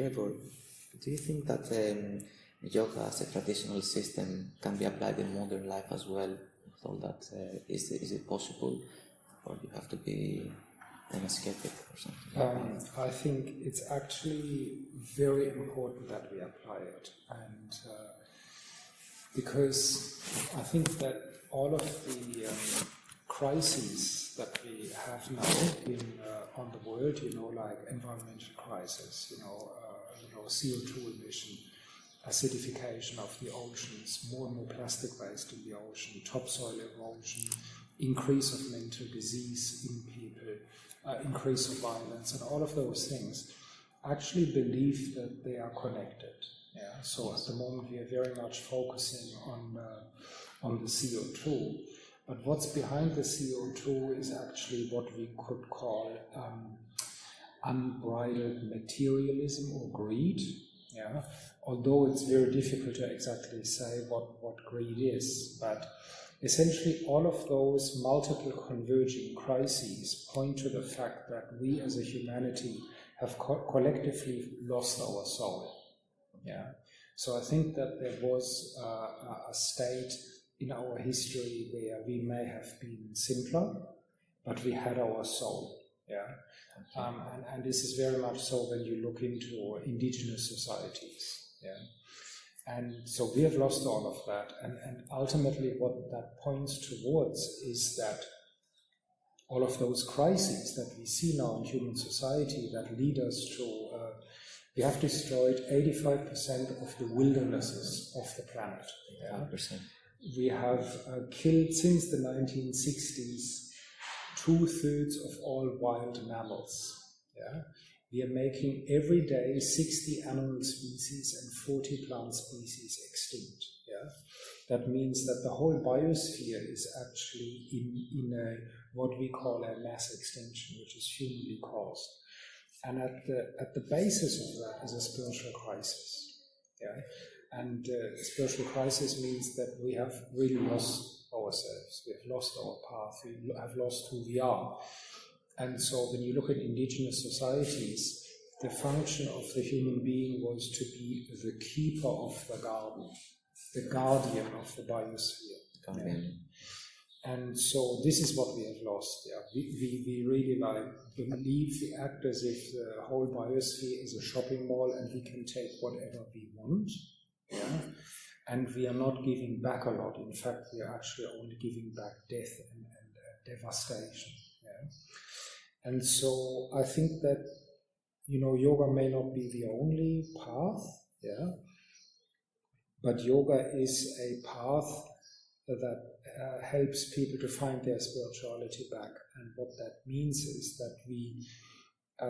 Gregor, do you think that yoga as a traditional system can be applied in modern life as well? So that is it possible, or do you have to be an ascetic or something? I think it's actually very important that we apply it, and because I think that all of the crises that we have now on the world, like environmental crisis, CO2 emission, acidification of the oceans, more and more plastic waste in the ocean, topsoil erosion, increase of mental disease in people, increase of violence, and all of those things, actually believe that they are connected. Yeah. So at the moment we are very much focusing on the CO2, but what's behind the CO2 is actually what we could call unbridled materialism or greed. Yeah. Although it's very difficult to exactly say what greed is, but essentially all of those multiple converging crises point to the fact that we as a humanity have collectively lost our soul. Yeah. So I think that there was a state in our history where we may have been simpler, but we had our soul. Yeah. And this is very much so when you look into indigenous societies. Yeah. And so we have lost all of that. And ultimately what that points towards is that all of those crises that we see now in human society that lead us to, we have destroyed 85% of the wildernesses of the planet. Yeah? 5%. We have killed, since the 1960s, 2/3 of all wild mammals. Yeah? We are making every day 60 animal species and 40 plant species extinct. Yeah? That means that the whole biosphere is actually in a what we call a mass extinction, which is humanly caused. And at the basis of that is a spiritual crisis. Yeah? And spiritual crisis means that we have really lost ourselves. We have lost our path. We have lost who we are. And so when you look at indigenous societies, the function of the human being was to be the keeper of the garden, the guardian of the biosphere. Yeah. And so this is what we have lost. Yeah. We really believe, we act as if the whole biosphere is a shopping mall and we can take whatever we want. Yeah. And we are not giving back a lot. In fact, we are actually only giving back death and devastation. Yeah. And so I think that, yoga may not be the only path, yeah, but yoga is a path that helps people to find their spirituality back. And what that means is that we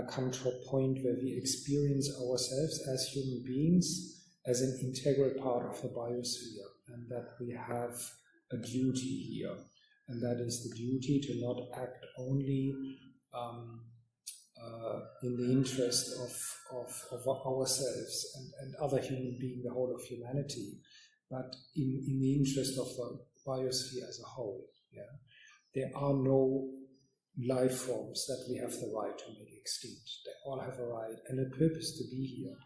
come to a point where we experience ourselves as human beings as an integral part of the biosphere, and that we have a duty here, and that is the duty to not act only in the interest of ourselves and other human beings, the whole of humanity, but in the interest of the biosphere as a whole. Yeah? There are no life forms that we have the right to make extinct. They all have a right and a purpose to be here.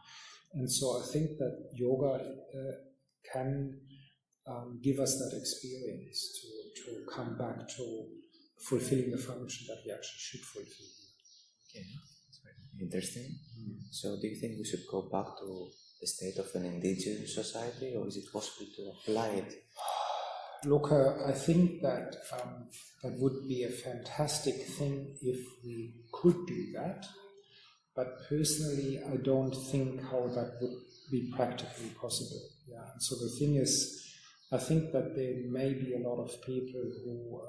And so I think that yoga can give us that experience to come back to fulfilling the function that we actually should fulfill. Okay, that's very interesting. So do you think we should go back to the state of an indigenous society, or is it possible to apply it? Look, I think that that would be a fantastic thing if we could do that, but personally I don't think how that would be practically possible. Yeah. And so the thing is, I think that there may be a lot of people who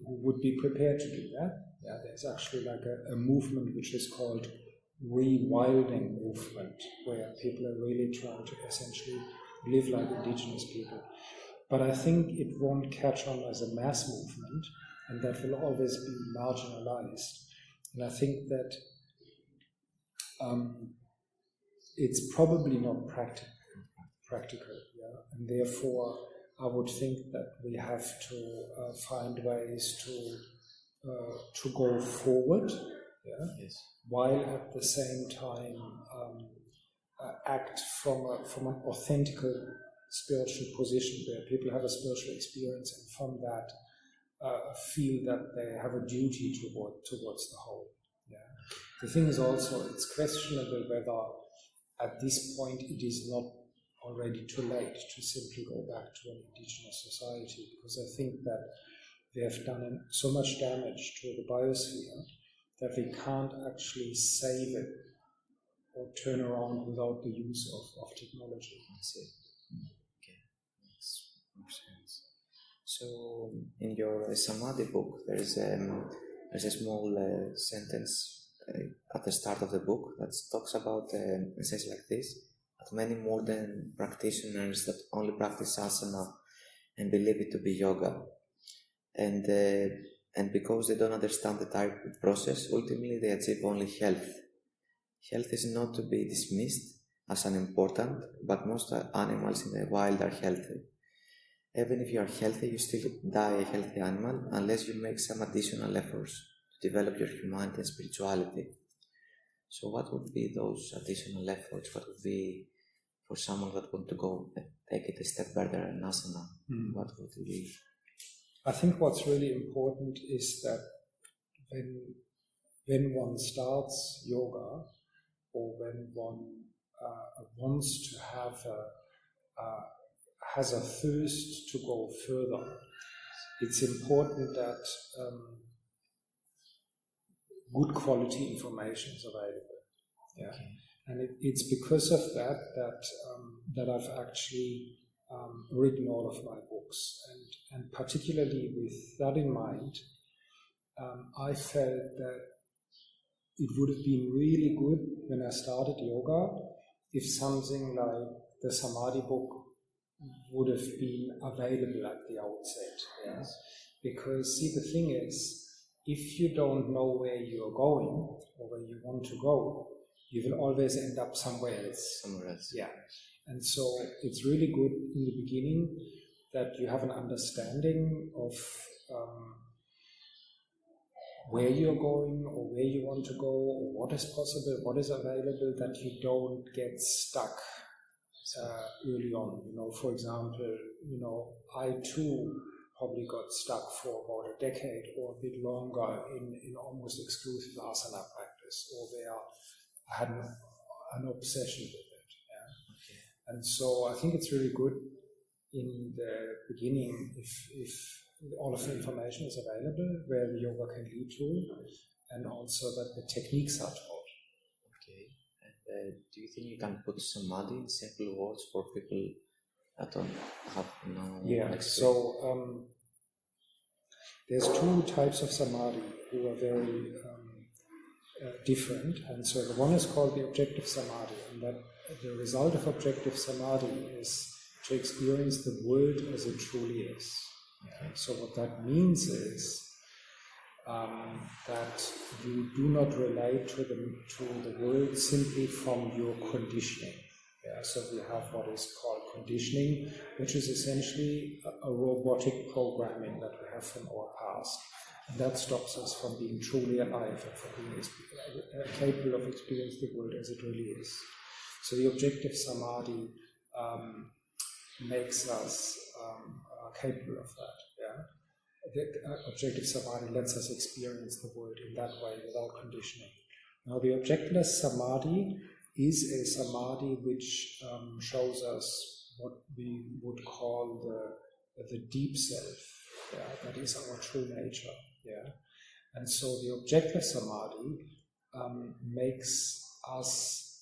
would be prepared to do that. Yeah, there's actually like a movement which is called rewilding movement, where people are really trying to essentially live like indigenous people. But I think it won't catch on as a mass movement, and that will always be marginalized. And I think that it's probably not practical, yeah? And therefore I would think that we have to find ways to go forward yeah, Yes. while at the same time act from an authentic spiritual position where people have a spiritual experience and from that feel that they have a duty towards the whole. Yeah. The thing is also, it's questionable whether at this point it is not already too late to simply go back to an indigenous society, because I think that we have done so much damage to the biosphere that we can't actually save it or turn around without the use of technology. I see. Okay, makes more sense. So, in your Samadhi book, there's a small sentence at the start of the book that talks about, it says like this, that many modern practitioners that only practice asana and believe it to be yoga, and because they don't understand the entire process, ultimately they achieve only health. Health is not to be dismissed as unimportant, but most animals in the wild are healthy. Even if you are healthy, you still die a healthy animal unless you make some additional efforts to develop your humanity and spirituality. So what would be those additional efforts? What would be for someone that wants to go and take it a step further in asana? What would it be? I think what's really important is that when one starts yoga, or when one wants to has a thirst to go further, it's important that good quality information is available. Yeah, okay. And it's because of that I've actually written all of my books, and particularly with that in mind, I felt that it would have been really good when I started yoga if something like the Samadhi book would have been available at the outset. Yeah? Because, see, the thing is, if you don't know where you're going or where you want to go, you will always end up somewhere else. Somewhere else. Yeah. And so it's really good in the beginning that you have an understanding of where you're going or where you want to go or what is possible, what is available, that you don't get stuck early on. You know, for example, I too probably got stuck for about a decade or a bit longer in almost exclusive asana practice, or where I had an obsession with it. Yeah? Okay. And so I think it's really good in the beginning if all of the information is available where the yoga can lead to, and also that the techniques are taught. Okay. And do you think you can put samadhi in simple words for people that don't have no experience? So there's two types of samadhi who are very different, and so the one is called the objective samadhi, and that the result of objective samadhi is to experience the world as it truly is. Okay. So what that means is that you do not relate to the world simply from your conditioning. Yeah, so we have what is called conditioning, which is essentially a robotic programming that we have from our past. And that stops us from being truly alive and from being capable of experiencing the world as it really is. So the objective samadhi makes us capable of that. Yeah? The objective samadhi lets us experience the world in that way without conditioning. Now, the objectless samadhi is a samadhi which shows us what we would call the deep self. Yeah? That is our true nature. Yeah? And so the objectless samadhi makes us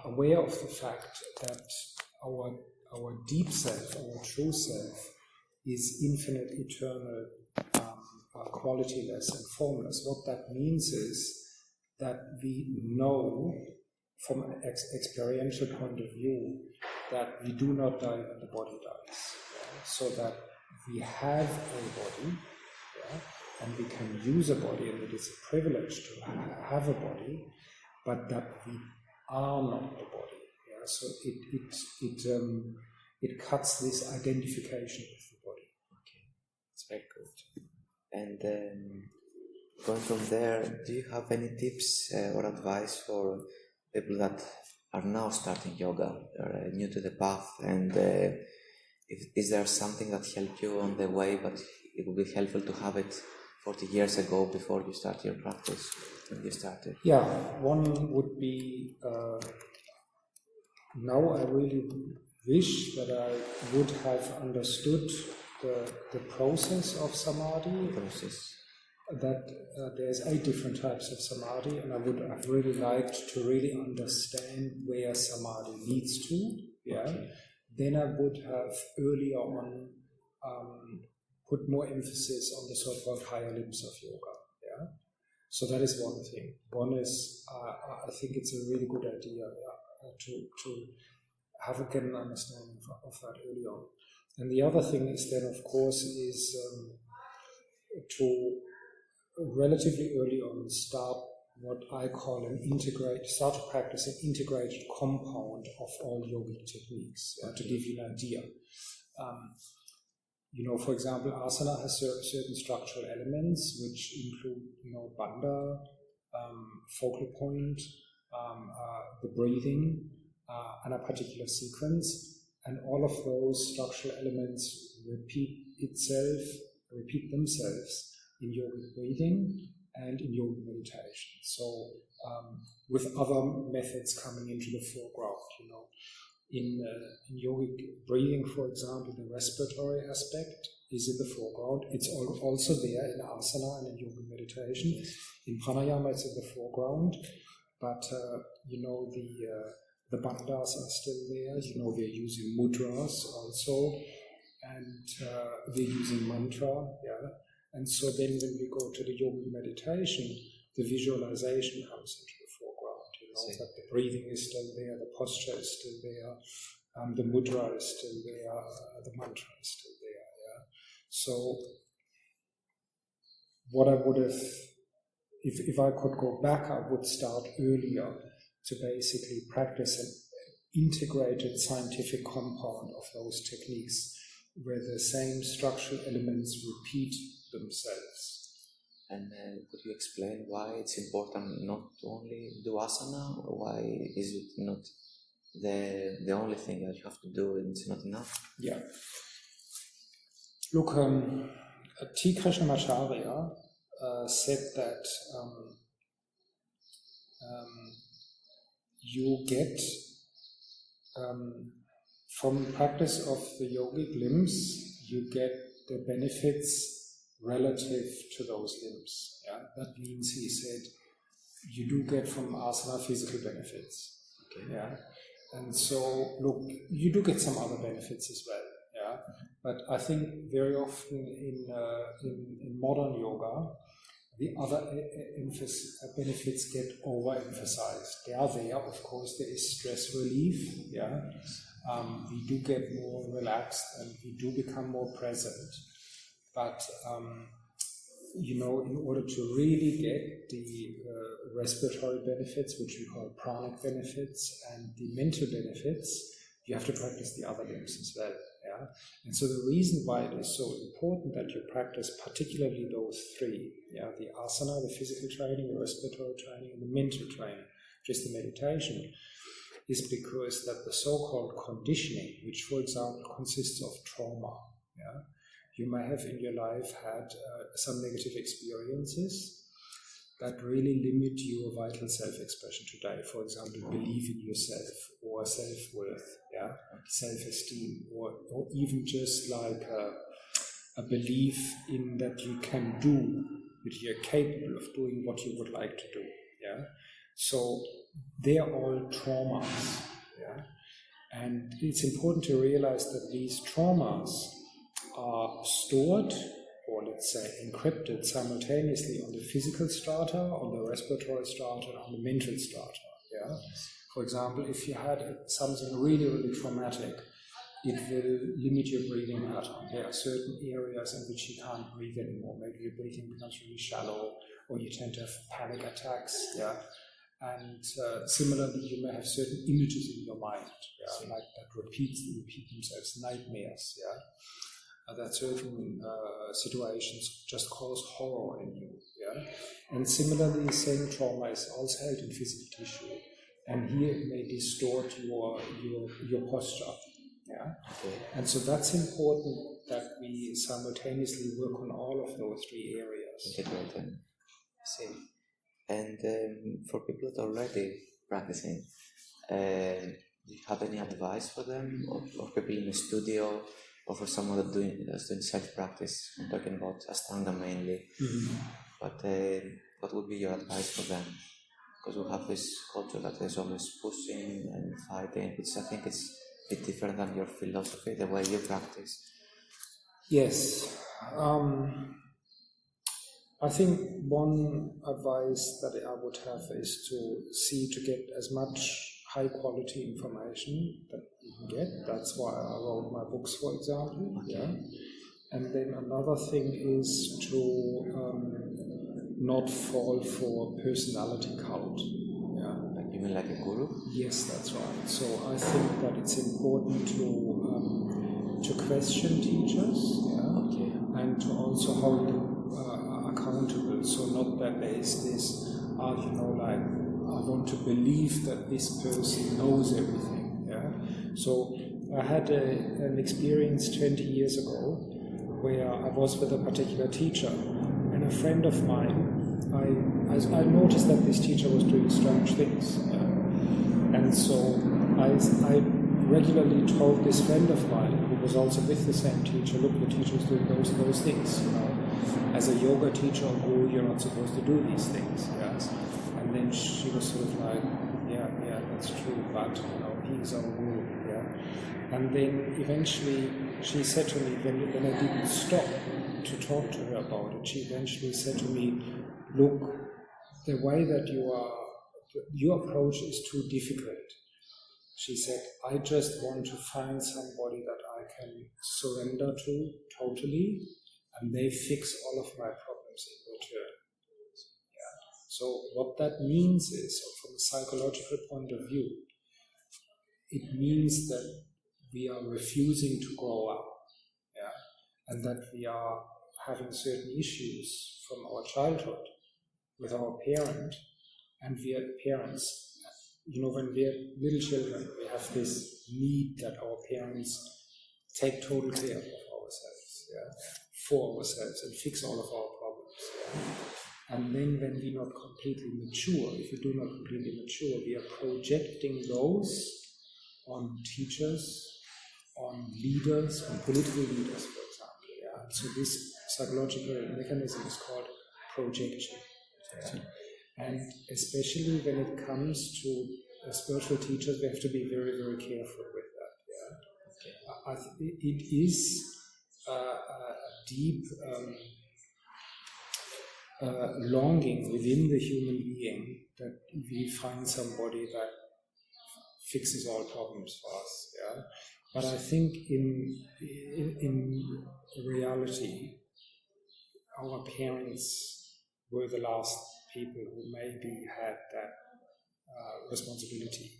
aware of the fact that our deep self, our true self, is infinite, eternal, qualityless and formless. What that means is that we know from an experiential point of view that we do not die when the body dies. Yeah? So that we have a body, yeah? And we can use a body, and it is a privilege to have a body, but that we are not the body. Yeah? So it cuts this identification with the body. Okay, it's very good. And going from there, do you have any tips or advice for people that are now starting yoga, or new to the path, and is there something that helped you on the way, but it would be helpful to have it 40 years ago before you start your practice, when you started? Yeah, one would be, now I really wish that I would have understood the process of samadhi. That there's 8 different types of samadhi, and I would have really liked to really understand where samadhi leads to. Yeah, okay. Then I would have earlier on put more emphasis on the so-called higher limbs of yoga. Yeah, so that is one thing. One is I think it's a really good idea to have an understanding of that early on. And the other thing is then, of course, is to relatively early on start what I call start to practice an integrated compound of all yogic techniques, to give you an idea. For example, asana has certain structural elements which include, bandha, focal point, the breathing, and a particular sequence, and all of those structural elements repeat themselves in yogic breathing and in yogic meditation. So with other methods coming into the foreground, in yogic breathing, for example, the respiratory aspect is in the foreground. It's also there in asana and in yogic meditation. In pranayama, it's in the foreground, but the bandhas are still there. We're using mudras also, and we're using mantra. Yeah. And so then when we go to the yogic meditation, the visualization comes into the foreground, that the breathing is still there, the posture is still there, the mudra is still there, the mantra is still there. Yeah? So what I would have, if I could go back, I would start earlier to basically practice an integrated scientific compound of those techniques where the same structural elements repeat themselves. And could you explain why it's important not to only do asana, or why is it not the only thing that you have to do and it's not enough? Yeah. Look, T. Krishnamacharya said that you get from practice of the yogic limbs, you get the benefits relative to those limbs. Yeah? That means, he said, you do get from asana physical benefits. Okay. Yeah? And so, look, you do get some other benefits as well. Yeah? But I think very often in modern yoga, the other benefits get overemphasized. They are there, of course. There is stress relief. Yeah, we do get more relaxed and we do become more present. But in order to really get the respiratory benefits, which we call pranic benefits, and the mental benefits, you have to practice the other limbs as well. Yeah? And so the reason why it is so important that you practice particularly those 3, the asana, the physical training, the respiratory training, and the mental training, just the meditation, is because that the so-called conditioning, which for example consists of trauma, you may have in your life had some negative experiences that really limit your vital self-expression today. For example, belief in yourself, or self-worth, self-esteem, or even just like a belief in that you can do, that you're capable of doing what you would like to do. Yeah, so they are all traumas. Yeah, and it's important to realize that these traumas are stored, or let's say encrypted simultaneously on the physical strata, on the respiratory strata, and on the mental strata. Yeah? For example, if you had something really, really traumatic, it will limit your breathing pattern. There are certain areas in which you can't breathe anymore. Maybe your breathing becomes really shallow, or you tend to have panic attacks. Yeah? And similarly, you may have certain images in your mind, like that repeat themselves, nightmares. Yeah? that certain situations just cause horror in you. Yeah? And similarly, the same trauma is also held in physical tissue. And here it may distort your posture. Yeah? Okay. And so that's important that we simultaneously work on all of those three areas. Integrate them. I see. And for people that are already practicing, do you have any advice for them, or people in the studio, or for someone that's doing self-practice? I'm talking about Ashtanga mainly. Mm-hmm. But what would be your advice for them? Because we have this culture that is always pushing and fighting, which I think it's a bit different than your philosophy, the way you practice. Yes. I think one advice that I would have is to get as much high quality information that you can get. That's why I wrote my books, for example. Okay. Yeah. And then another thing is to not fall for personality cult. Yeah. Like you mean like a guru? Yes, that's right. So I think that it's important to question teachers, yeah, Okay. and to also hold them accountable. So not that there is this, like I want to believe that this person knows everything. Yeah. So I had an experience 20 years ago where I was with a particular teacher, and a friend of mine, I noticed that this teacher was doing strange things. And so I regularly told this friend of mine, who was also with the same teacher, look, the teacher is doing those things. As a yoga teacher or guru, you're not supposed to do these things. Yes. And then she was sort of like, yeah, that's true, but he's our guru. Yeah. And then eventually she said to me, when I didn't stop to talk to her about it, she eventually said to me, look, the way that your approach is too difficult. She said, I just want to find somebody that I can surrender to totally, and they fix all of my problems in return. Yeah. So what that means is, from a psychological point of view, it means that we are refusing to grow up, yeah, and that we are having certain issues from our childhood with our parent, and we are parents. When we are little children, we have this need that our parents take total care of ourselves, yeah, for ourselves, and fix all of our problems. Yeah. And then when we not completely mature, if we do not completely mature, we are projecting those on teachers, on leaders, on political leaders, for example. Yeah. So this psychological mechanism is called projection. Yeah. And especially when it comes to spiritual teachers, we have to be very, very careful with that. Yeah. Okay. It is a deep longing within the human being that we find somebody that fixes all problems for us. Yeah. But I think in reality, our parents were the last people who maybe had that responsibility.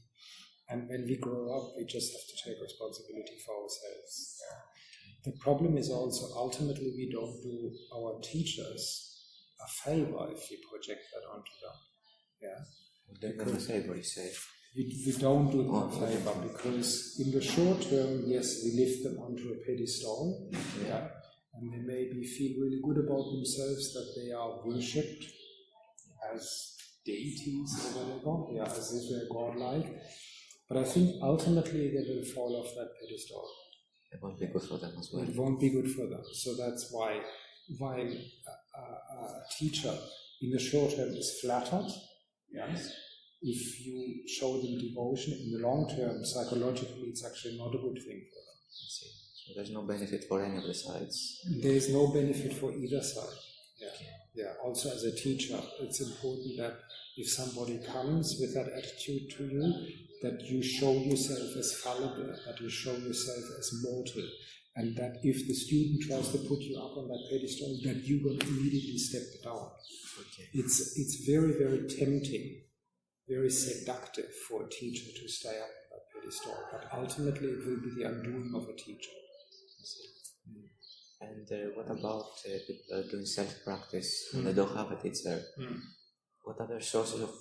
And when we grow up, we just have to take responsibility for ourselves. Yeah. The problem is also, ultimately, we don't do our teachers a favor if we project that onto them. Yeah. They're not a favor, you say? We don't do them a favor, because in the short term, yes, we lift them onto a pedestal, yeah, and they maybe feel really good about themselves that they are worshipped as deities or whatever, yeah, as if they're godlike. But I think ultimately they will fall off that pedestal. It won't be good for them as well. It won't be good for them. So that's why while a teacher in the short term is flattered, yes, if you show them devotion, in the long term, psychologically, it's actually not a good thing for them. I see. So there's no benefit for any of the sides. There is no benefit for either side. Yeah. Okay. Yeah. Also, as a teacher, it's important that if somebody comes with that attitude to you, that you show yourself as fallible, that you show yourself as mortal, and that if the student tries to put you up on that pedestal, that you will immediately step down. Okay. It's very, very tempting, very seductive for a teacher to stay up on that pedestal, but ultimately it will be the undoing of a teacher. And what about people that are doing self-practice and they don't have a teacher? What other sources of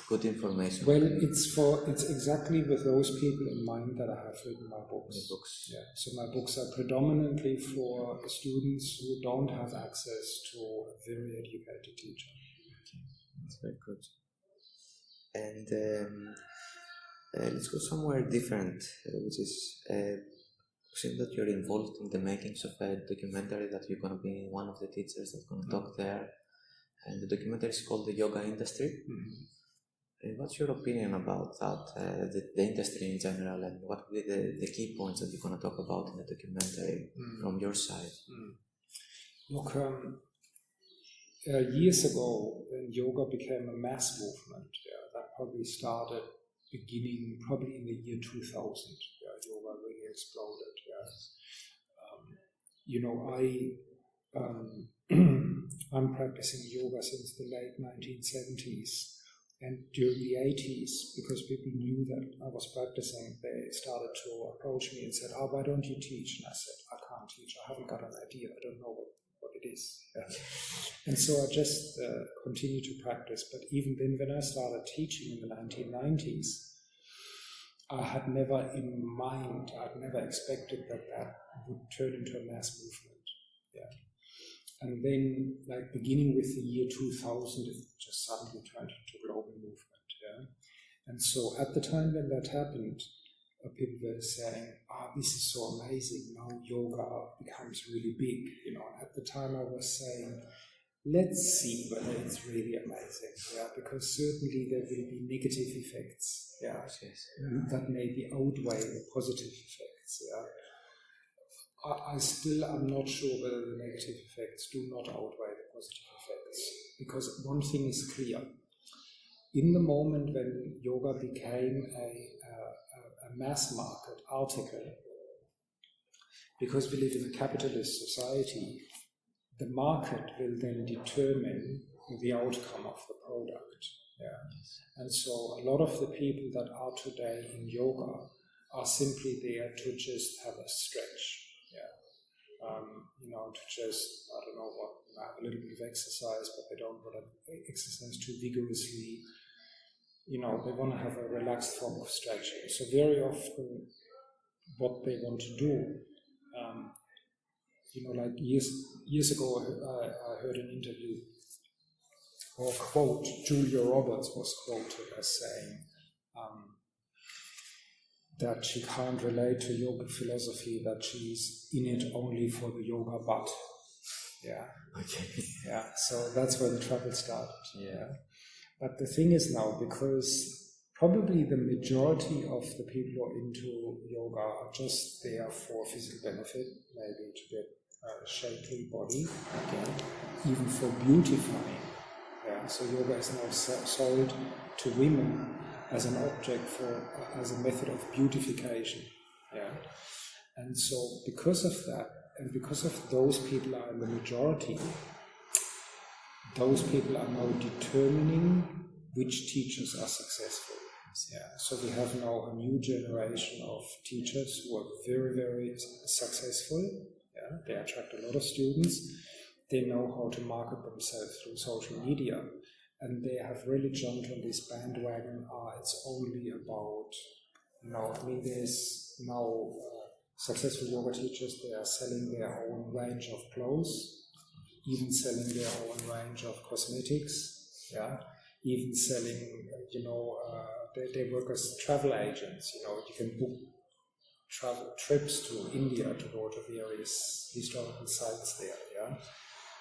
good information? Well, it's exactly with those people in mind that I have written my books. Yeah. So my books are predominantly for students who don't have access to a very educated teacher. Okay, that's very good. And let's go somewhere different, which is seems that you're involved in the makings of a documentary that you're going to be one of the teachers that's going to talk there. And the documentary is called The Yoga Industry. What's your opinion about that, the industry in general, and what will be the key points that you're going to talk about in the documentary from your side? Look, years ago, when yoga became a mass movement, that probably started beginning probably in the year 2000. Yoga really exploded. I'm practicing yoga since the late 1970s, and during the 80s, because people knew that I was practicing, they started to approach me and said, why don't you teach? And I said, I can't teach, I haven't got an idea, I don't know what it is. And so I just continued to practice. But even then, when I started teaching in the 1990s, I had never in mind, I'd never expected that would turn into a mass movement. And then, like beginning with the year 2000, it just suddenly turned into a global movement. And so at the time when that happened, people were saying, this is so amazing, now yoga becomes really big. And at the time I was saying, let's see whether it's really amazing, because certainly there will be negative effects, that maybe outweigh the positive effects, I still am not sure whether the negative effects do not outweigh the positive effects, because one thing is clear. In the moment when yoga became a mass market article, because we live in a capitalist society, the market will then determine the outcome of the product. And so a lot of the people that are today in yoga are simply there to just have a stretch. To just, I don't know what, have a little bit of exercise, but they don't want to exercise too vigorously. They want to have a relaxed form of stretching. So very often what they want to do, like years ago I heard an interview or quote, Julia Roberts was quoted as saying that she can't relate to yoga philosophy, that she's in it only for the yoga butt. So that's where the trouble started. But the thing is now, because probably the majority of the people who are into yoga are just there for physical benefit, maybe to get a shapely body, even for beautifying. So yoga is now sold to women as an object as a method of beautification. And so because of that, and because of those people are in the majority, those people are now determining which teachers are successful. So we have now a new generation of teachers who are very, very successful. They attract a lot of students. They know how to market themselves through social media. And they have really jumped on this bandwagon. It's only about, there's now successful yoga teachers, they are selling their own range of clothes, even selling their own range of cosmetics, even selling, they work as travel agents. You can book travel trips to India to go to various historical sites there,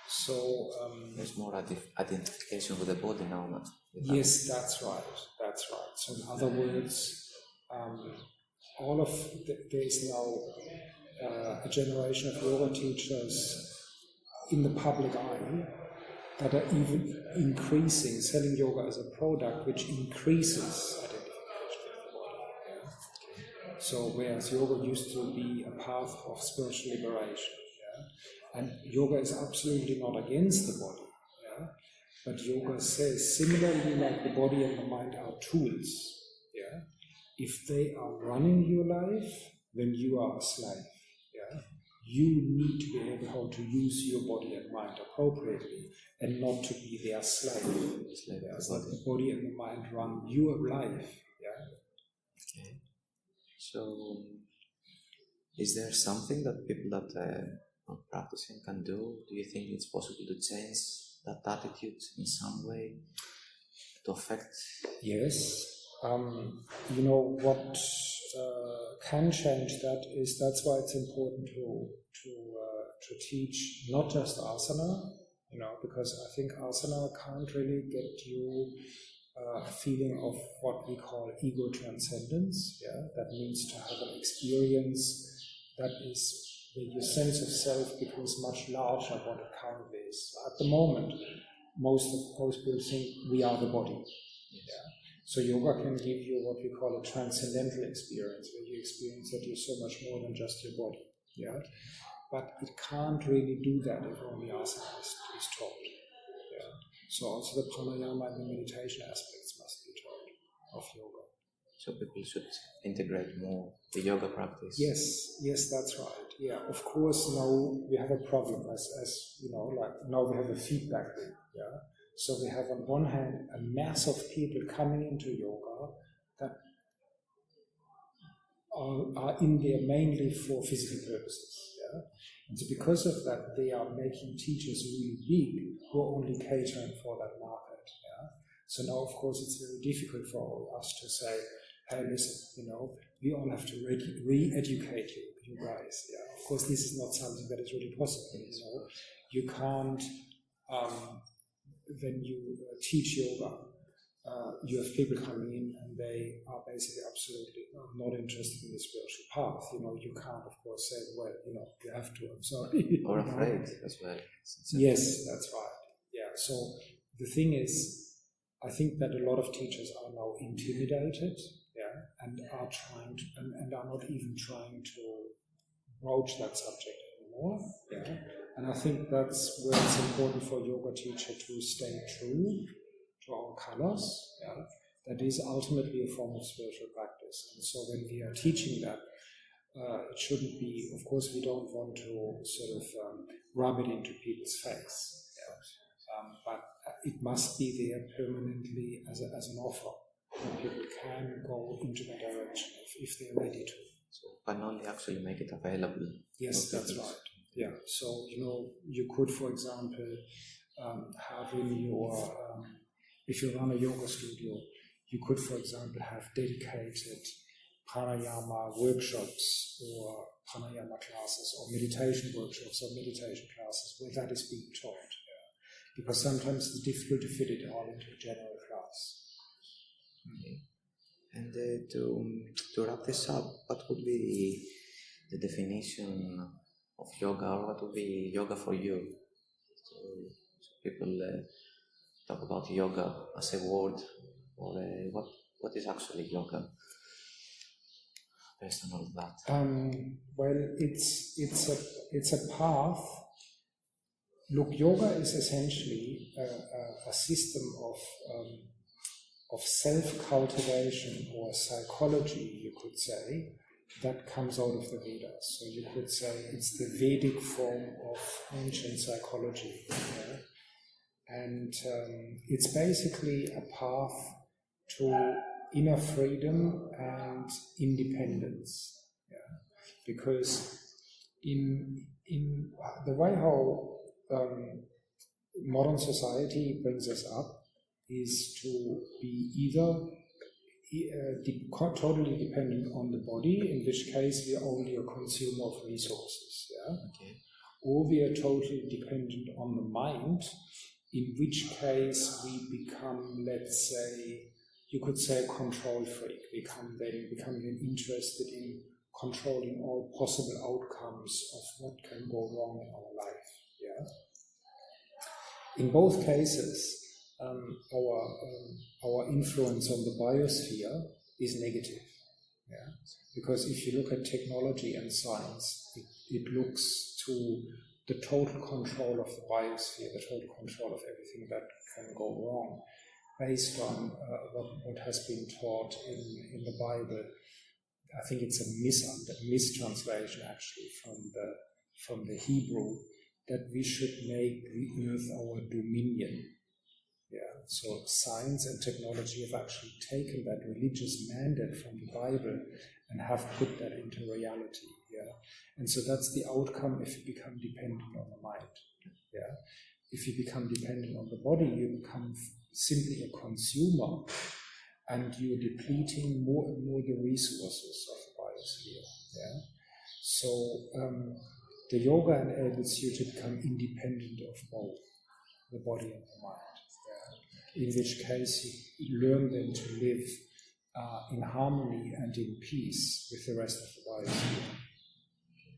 So there's more identification with the body now. Yes, that's right. So in other words, there is now a generation of yoga teachers in the public eye that are even increasing, selling yoga as a product which increases identification with the body. So whereas yoga used to be a path of spiritual liberation, and yoga is absolutely not against the body, but yoga says, similarly like the body and the mind are tools, if they are running your life, then you are a slave, you need to be able to use your body and mind appropriately and not to be their slave. So the body and the mind run your life. Yeah. Okay. So, is there something that people that are not practicing can do? Do you think it's possible to change that attitude in some way to affect? Yes. What can change that is, that's why it's important to teach not just asana, because I think asana can't really get you a feeling of what we call ego transcendence. Yeah, that means to have an experience that is where your sense of self becomes much larger than what it currently is. At the moment, most people think we are the body. Yeah. So yoga can give you what we call a transcendental experience, where you experience that you're so much more than just your body. Yeah, but it can't really do that if only asana is taught. Yeah. So also the pranayama and the meditation aspects must be taught of yoga. So people should integrate more the yoga practice. Yes, that's right. Yeah, of course. Now we have a problem, as like now we have a feedback loop. Yeah. So we have on one hand a mass of people coming into yoga that are in there mainly for physical purposes. Yeah? And so because of that, they are making teachers really big who are only catering for that market. Yeah? So now, of course, it's very difficult for us to say, hey, listen, we all have to re-educate you guys. Yeah? Of course, this is not something that is really possible. You can't... when you teach yoga, you have people coming in and they are basically absolutely not interested in the spiritual path. You can't, of course, say, well, you have to, I'm sorry. Or afraid as well. Yes, that's right. Yeah, so the thing is, I think that a lot of teachers are now intimidated, yeah, and are trying to, and are not even trying to broach that subject anymore, yeah. And I think that's where it's important for a yoga teacher to stay true to our colors. Yeah? That is ultimately a form of spiritual practice. And so when we are teaching that, it shouldn't be, of course, we don't want to sort of rub it into people's face. Yeah? But it must be there permanently as an offer. And people can go into that direction if they're ready to. So can only actually make it available. Yes, that's right. Yeah, so you could, for example, have in your, if you run a yoga studio, you could, for example, have dedicated pranayama workshops or pranayama classes or meditation workshops or meditation classes where that is being taught. Yeah. Because sometimes it's difficult to fit it all into a general class. Okay. And to wrap this up, what would be the definition of yoga, or what would be yoga for you? So people talk about yoga as a word, or what is actually yoga based on all of that? Well, it's a path. Look, yoga is essentially a system of self-cultivation or psychology, you could say, that comes out of the Vedas. So you could say it's the Vedic form of ancient psychology. Yeah? And it's basically a path to inner freedom and independence. Yeah? Because in the way how modern society brings us up is to be either totally dependent on the body, in which case we are only a consumer of resources, yeah? Okay. Or we are totally dependent on the mind, in which case we become, let's say, you could say a control freak, become then interested in controlling all possible outcomes of what can go wrong in our life. Yeah? In both cases, our influence on the biosphere is negative. Yeah? Because if you look at technology and science, it looks to the total control of the biosphere, the total control of everything that can go wrong, based on what has been taught in the Bible. I think it's a mistranslation actually from the from the Hebrew, that we should make the earth our dominion. Yeah, so science and technology have actually taken that religious mandate from the Bible and have put that into reality. Yeah, and so that's the outcome if you become dependent on the mind. Yeah, if you become dependent on the body, you become simply a consumer, and you're depleting more and more the resources of the biosphere. Yeah, so the yoga enables you to become independent of both the body and the mind. In which case you learn then to live in harmony and in peace with the rest of the biosphere.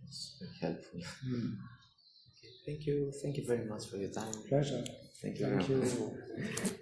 It's very helpful. Okay, thank you very much for your time. Pleasure. Thank you very much.